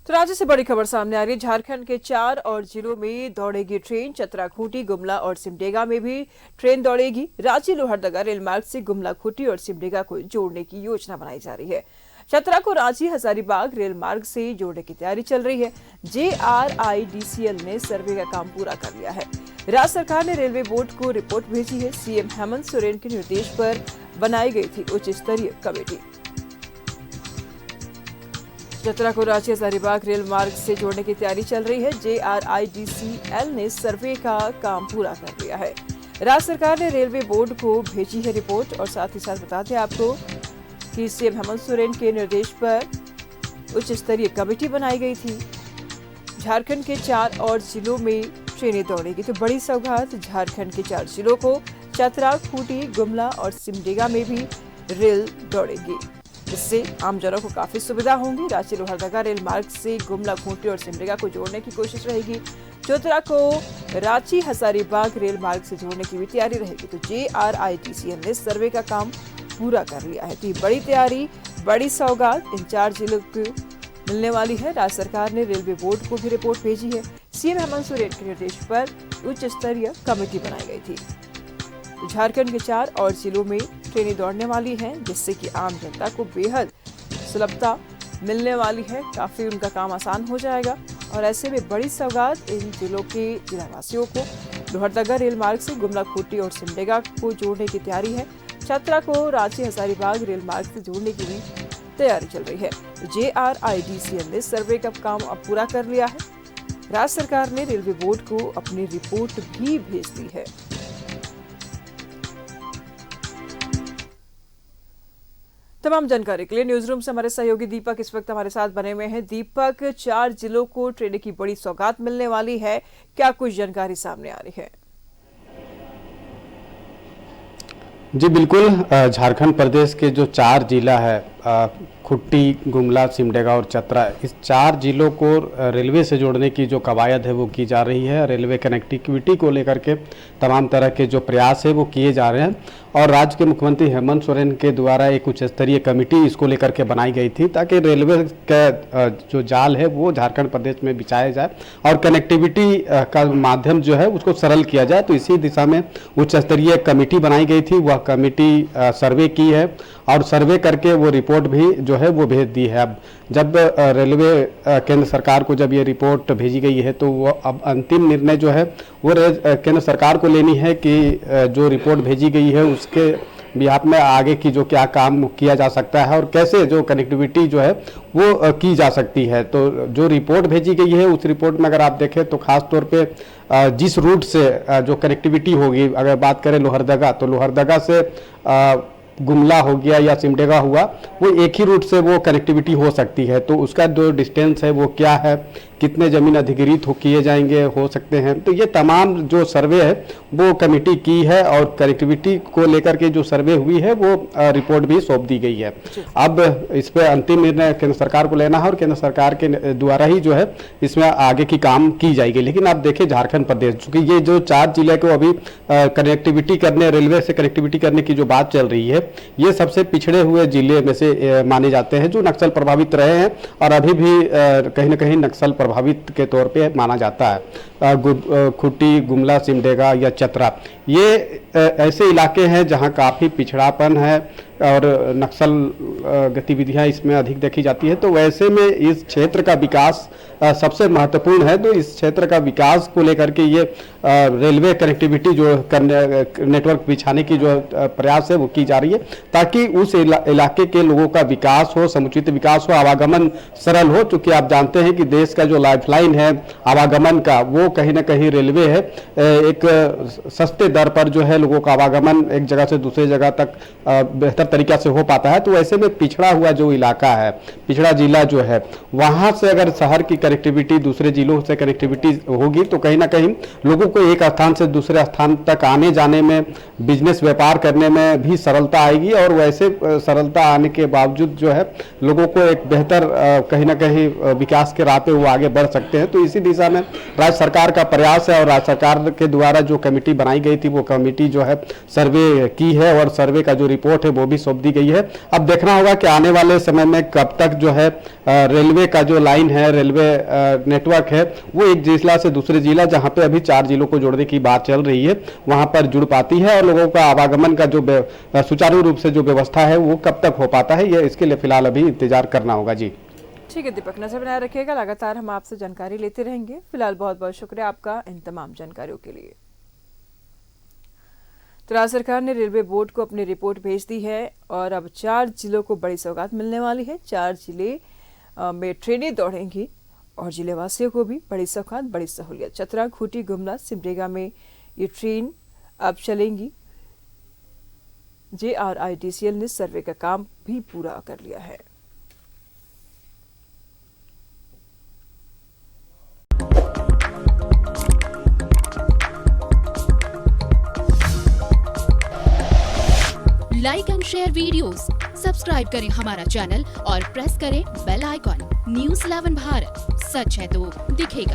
तो राज्य से बड़ी खबर सामने आ रही है। झारखंड के 4 और जिलों में दौड़ेगी ट्रेन। चतरा, खूंटी, गुमला और सिमडेगा में भी ट्रेन दौड़ेगी। रांची लोहरदगा रेल मार्ग से गुमला, खूंटी और सिमडेगा को जोड़ने की योजना बनाई जा रही है। चतरा को रांची हजारीबाग रेल मार्ग से जोड़ने की तैयारी चल रही है। JRIDCL ने सर्वे का काम पूरा कर लिया है। राज्य सरकार ने रेलवे बोर्ड को रिपोर्ट भेजी है। सीएम हेमंत सोरेन के निर्देश पर बनाई गई थी उच्च स्तरीय कमेटी। चतरा को रांची हजारीबाग रेल मार्ग से जोड़ने की तैयारी चल रही है। JRIDCL ने सर्वे का काम पूरा कर लिया है। राज्य सरकार ने रेलवे बोर्ड को भेजी है रिपोर्ट। और साथ ही साथ बताते हैं आपको कि सीएम हेमंत सोरेन के निर्देश पर उच्च स्तरीय कमेटी बनाई गई थी। झारखंड के 4 और जिलों में ट्रेनें दौड़ेगी। तो बड़ी सौगात झारखंड के 4 जिलों को चतरा, खूंटी, गुमला और सिमडेगा में भी रेल दौड़ेगी। इससे आमजनों को काफी सुविधा होगी। रांची लोहरदगा रेल मार्ग से गुमला, खूंटी और सिमडेगा को जोड़ने की कोशिश रहेगी। चतरा को रांची हजारीबाग रेल मार्ग से जोड़ने की भी तैयारी रहेगी। तो JRIDCL ने सर्वे का काम पूरा कर लिया है। तो ये बड़ी तैयारी, बड़ी सौगात इन 4 जिलों को मिलने वाली है। राज्य सरकार ने रेलवे बोर्ड को भी रिपोर्ट भेजी है। सीएम हेमंत सोरेन के निर्देश पर उच्च स्तरीय कमेटी बनाई गई थी। तो झारखंड के 4 और जिलों में ट्रेनें दौड़ने वाली हैं, जिससे कि आम जनता को बेहद सुलभता मिलने वाली है। काफी उनका काम आसान हो जाएगा। और ऐसे में बड़ी सौगात इन जिलों के जिलावासियों को। लोहरदगा रेल मार्ग से गुमला, खूंटी और सिमडेगा को जोड़ने की तैयारी है। चतरा को रांची हजारीबाग रेल मार्ग से जोड़ने की भी तैयारी चल रही है। JRIDCL ने सर्वे का काम अब पूरा कर लिया है। राज्य सरकार ने रेलवे बोर्ड को अपनी रिपोर्ट भी भेज दी है। तमाम जानकारी के लिए न्यूज रूम से हमारे सहयोगी दीपक इस वक्त हमारे साथ बने हुए हैं। दीपक, 4 जिलों को ट्रेन की बड़ी सौगात मिलने वाली है, क्या कुछ जानकारी सामने आ रही है? जी बिल्कुल, झारखंड प्रदेश के जो 4 जिला है, खूंटी, गुमला, सिमडेगा और चतरा, इस 4 जिलों को रेलवे से जोड़ने की जो कवायद है वो की जा रही है। रेलवे कनेक्टिविटी को लेकर के तमाम तरह के जो प्रयास है वो किए जा रहे हैं। और राज्य के मुख्यमंत्री हेमंत सोरेन के द्वारा एक उच्च स्तरीय कमेटी इसको लेकर के बनाई गई थी, ताकि रेलवे का जो जाल है वो झारखंड प्रदेश में बिछाया जाए और कनेक्टिविटी का माध्यम जो है उसको सरल किया जाए। तो इसी दिशा में उच्च स्तरीय कमेटी बनाई गई थी। वह कमेटी सर्वे की है और सर्वे करके वो रिपोर्ट भी जो है वो भेज दी है। अब जब रेलवे केंद्र सरकार को जब ये रिपोर्ट भेजी गई है, तो वो अब अंतिम निर्णय जो है वो केंद्र सरकार को लेनी है कि जो रिपोर्ट भेजी गई है उसके बिहाफ में आगे की जो क्या काम किया जा सकता है और कैसे जो कनेक्टिविटी जो है वो की जा सकती है। तो जो रिपोर्ट भेजी गई है उस रिपोर्ट में अगर आप देखें तो खास तौर पे जिस रूट से जो कनेक्टिविटी होगी, अगर बात करें लोहरदगा, तो लोहरदगा से गुमला हो गया या सिमडेगा हुआ, वो एक ही रूट से वो कनेक्टिविटी हो सकती है। तो उसका जो डिस्टेंस है वो क्या है, कितने ज़मीन अधिग्रहित किए जाएंगे, हो सकते हैं। तो ये तमाम जो सर्वे है वो कमेटी की है और कनेक्टिविटी को लेकर के जो सर्वे हुई है वो रिपोर्ट भी सौंप दी गई है। अब इस पर अंतिम निर्णय केंद्र सरकार को लेना है और केंद्र सरकार के द्वारा ही जो है इसमें आगे की काम की जाएगी। लेकिन आप देखें झारखंड प्रदेश, चूँकि ये जो 4 जिले को अभी कनेक्टिविटी करने, रेलवे से कनेक्टिविटी करने की जो बात चल रही है, ये सबसे पिछड़े हुए जिले में से माने जाते हैं जो नक्सल प्रभावित रहे हैं और अभी भी कहीं ना कहीं नक्सल प्रभावित के तौर पे माना जाता है। खूंटी, गुमला, सिमडेगा या चतरा, ये ऐसे इलाके हैं जहां काफ़ी पिछड़ापन है और नक्सल गतिविधियां इसमें अधिक देखी जाती है। तो वैसे में इस क्षेत्र का विकास सबसे महत्वपूर्ण है। तो इस क्षेत्र का विकास को लेकर के ये रेलवे कनेक्टिविटी जो करने, नेटवर्क बिछाने की जो प्रयास है वो की जा रही है, ताकि उस इलाके के लोगों का विकास हो, समुचित विकास हो, आवागमन सरल हो। चूँकि आप जानते हैं कि देश का जो लाइफलाइन है आवागमन का, वो कहीं ना कहीं रेलवे है। एक सस्ते दर पर जो है लोगों का आवागमन एक जगह से दूसरी जगह तक बेहतर तरीका से हो पाता है। तो ऐसे में पिछड़ा हुआ जो इलाका है, पिछड़ा जिला जो है, वहां से अगर शहर की कनेक्टिविटी दूसरे जिलों से कनेक्टिविटी होगी तो कहीं ना कहीं लोगों को एक स्थान से दूसरे स्थान तक आने जाने में, बिजनेस व्यापार करने में भी सरलता आएगी। और वैसे सरलता आने के बावजूद जो है लोगों को एक बेहतर कहीं ना कहीं विकास के राह पे वो आगे बढ़ सकते हैं। तो इसी दिशा में राज्य सरकार का प्रयास है और राज्य सरकार के द्वारा जो कमेटी बनाई गई थी वो कमेटी जो है सर्वे की है और सर्वे का जो रिपोर्ट है वो भी सौंप दी गई है। अब देखना होगा कि आने वाले समय में कब तक जो है रेलवे का जो लाइन है, रेलवे नेटवर्क है, वो एक जिला से दूसरे जिला, जहां पे अभी 4 जिलों को जोड़ने की बात चल रही है, वहां पर जुड़ पाती है और लोगों का आवागमन का जो सुचारू रूप से जो व्यवस्था है वो कब तक हो पाता है, ये इसके लिए फिलहाल अभी इंतजार करना होगा। जी ठीक है दीपक, नजर बनाए रखिएगा, लगातार हम आपसे जानकारी लेते रहेंगे। फिलहाल बहुत बहुत शुक्रिया आपका इन तमाम जानकारियों के लिए। तो राज्य सरकार ने रेलवे बोर्ड को अपनी रिपोर्ट भेज दी है और अब 4 जिलों को बड़ी सौगात मिलने वाली है। 4 जिले में ट्रेनें दौड़ेंगी और जिले वासियों को भी बड़ी सौगात, बड़ी सहूलियत। चतरा, खूंटी, गुमला, सिमडेगा में ये ट्रेन अब चलेंगी। JRIDCL ने सर्वे का काम भी पूरा कर लिया है। Like and share videos, subscribe करें हमारा चैनल और प्रेस करें बेल आइकॉन। News 11 भारत, सच है तो दिखेगा।